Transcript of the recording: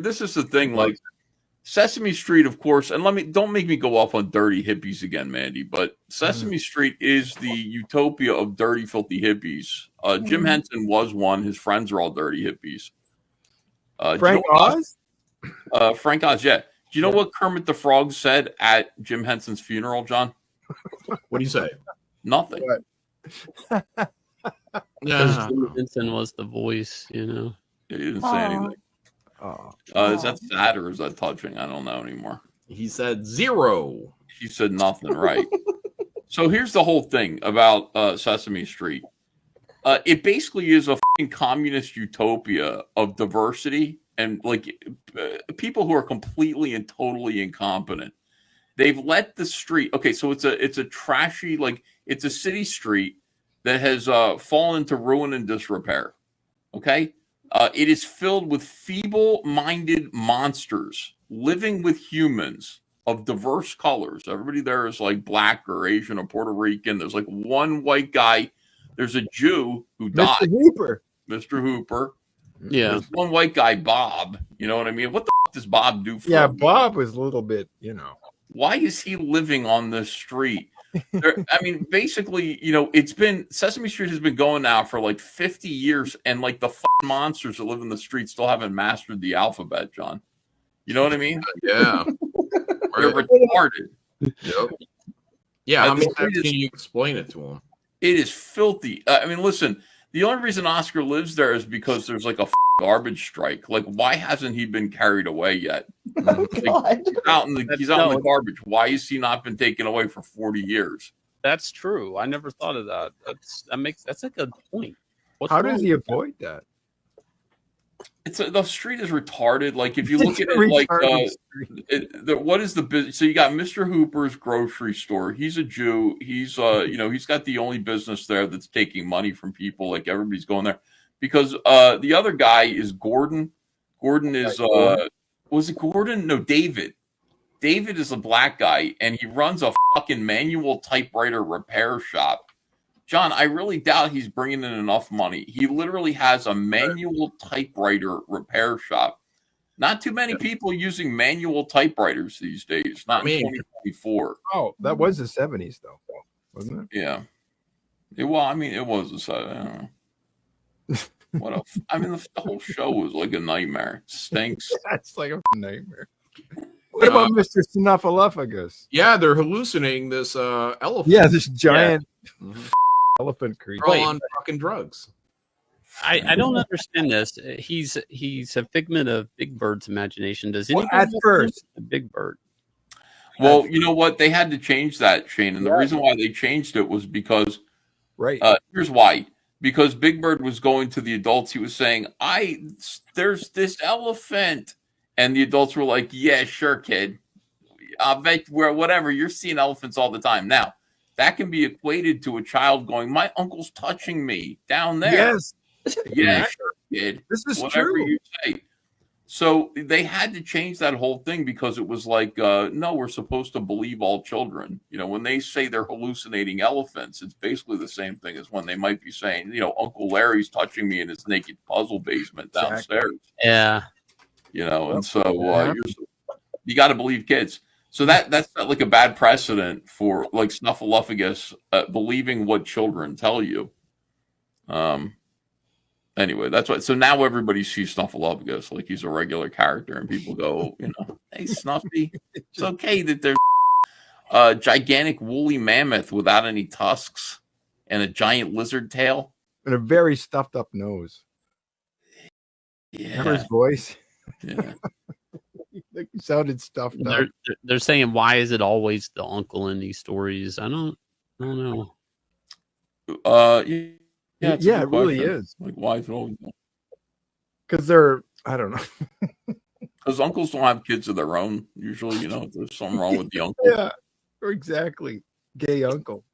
this is the thing, like Sesame Street, of course, and don't make me go off on dirty hippies again, Mandy, but Sesame Street is the utopia of dirty, filthy hippies. Jim Henson was one. His friends are all dirty hippies. Frank Oz? Frank Oz, yeah. Do you know what Kermit the Frog said at Jim Henson's funeral, John? What do you say? Nothing. Because Jim Henson was the voice, you know. He didn't say anything. Is that sad or is that touching? I don't know anymore. He said 0. He said nothing, right? So here's the whole thing about Sesame Street. It basically is a fucking communist utopia of diversity and like people who are completely and totally incompetent. They've let the street. Okay, so it's a trashy, like it's a city street that has fallen into ruin and disrepair. Okay. It is filled with feeble-minded monsters living with humans of diverse colors. Everybody there is like black or Asian or Puerto Rican. There's like one white guy. There's a Jew who died. Mr. Hooper. Yeah. There's one white guy, Bob. You know what I mean? What the fuck does Bob do for Bob was a little bit, you know. Why is he living on this street? I mean, basically, you know, Sesame Street has been going now for like 50 years, and like the monsters that live in the street still haven't mastered the alphabet, John. You know what I mean? Yeah. They're retarded. Yep. Yeah, how many times can you explain it to them? It is filthy. I mean, listen, the only reason Oscar lives there is because there's like a garbage strike. Like, why hasn't he been carried away yet? Like, he's out in the garbage. Why has he not been taken away for 40 years? That's true. I never thought of that. That's a good point. How does he avoid that? The street is retarded. Like if you look at it, like what is the business? So you got Mr. Hooper's grocery store. He's a Jew. He's he's got the only business there that's taking money from people. Like everybody's going there because the other guy is Gordon. Gordon is was it Gordon? No, David. David is a black guy and he runs a fucking manual typewriter repair shop. John, I really doubt he's bringing in enough money. He literally has a manual typewriter repair shop. Not too many people using manual typiders these days. Not in 2024. Oh, that was the 70s, though, wasn't it? Yeah. It was the 70s. The whole show was like a nightmare. It stinks. That's like a nightmare. What about Mr. Snuffleupagus? Yeah, they're hallucinating this elephant. Yeah, this giant elephant creature. All on fucking drugs. I don't understand this. He's a figment of Big Bird's imagination. Does anyone at first Big Bird? Well, you know what? They had to change that, Shane, and the reason why they changed it was because here's why. Because Big Bird was going to the adults, he was saying, there's this elephant. And the adults were like, yeah, sure, kid. I'll bet whatever. You're seeing elephants all the time. Now, that can be equated to a child going, my uncle's touching me down there. Yes. Yeah, sure, kid. This is whatever true. You say. So they had to change that whole thing because it was like, no, we're supposed to believe all children. You know, when they say they're hallucinating elephants, it's basically the same thing as when they might be saying, you know, Uncle Larry's touching me in his naked puzzle basement downstairs. Yeah. You know, and so you got to believe kids. So that's not like a bad precedent for like Snuffleupagus believing what children tell you. Anyway, that's why. So now everybody sees Snuffleupagus like he's a regular character, and people go, you know, hey Snuffy, it's okay that there's a gigantic woolly mammoth without any tusks and a giant lizard tail and a very stuffed up nose. Yeah, remember his voice. Yeah. Like he sounded stuffed up. They're saying, why is it always the uncle in these stories? I don't know. Yeah, it really is. Like, why is it always? Because they're, I don't know. Because uncles don't have kids of their own. Usually, you know, there's something wrong with the uncle. Yeah, exactly. Gay uncle.